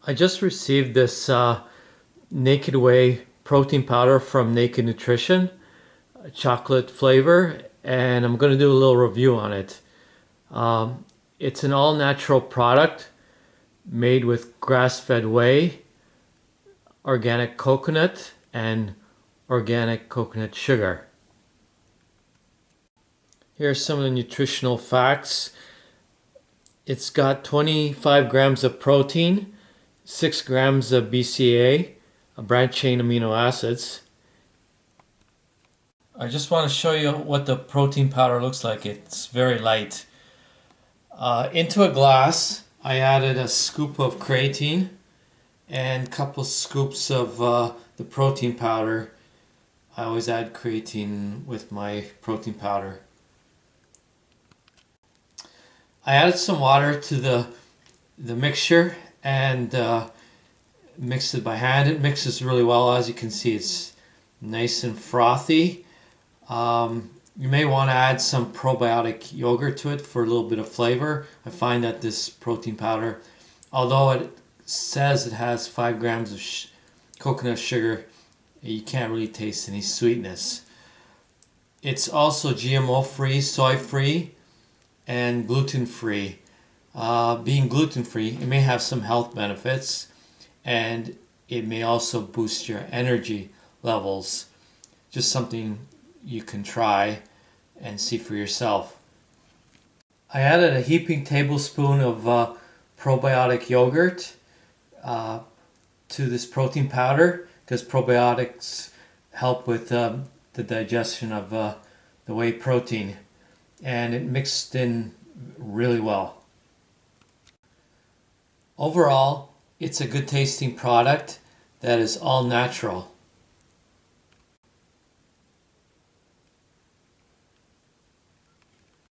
I just received this Naked Whey protein powder from Naked Nutrition, chocolate flavor, and I'm going to do a little review on it. It's an all-natural product made with grass-fed whey, organic coconut, and organic coconut sugar. Here are some of the nutritional facts. It's got 25 grams of protein, 6 grams of BCA, branched chain amino acids. I just want to show you what the protein powder looks like. It's very light. Into a glass, I added a scoop of creatine and a couple scoops of the protein powder. I always add creatine with my protein powder. I added some water to the mixture and mixed it by hand. It mixes really well. As you can see, it's nice and frothy. You may want to add some probiotic yogurt to it for a little bit of flavor. I find that this protein powder, although it says it has 5 grams of coconut sugar, you can't really taste any sweetness. It's also GMO free, soy free, and gluten free. Being gluten free, it may have some health benefits, and it may also boost your energy levels. Just something you can try and see for yourself. I added a heaping tablespoon of probiotic yogurt to this protein powder because probiotics help with the digestion of the whey protein, and it mixed in really well. Overall, it's a good tasting product that is all natural.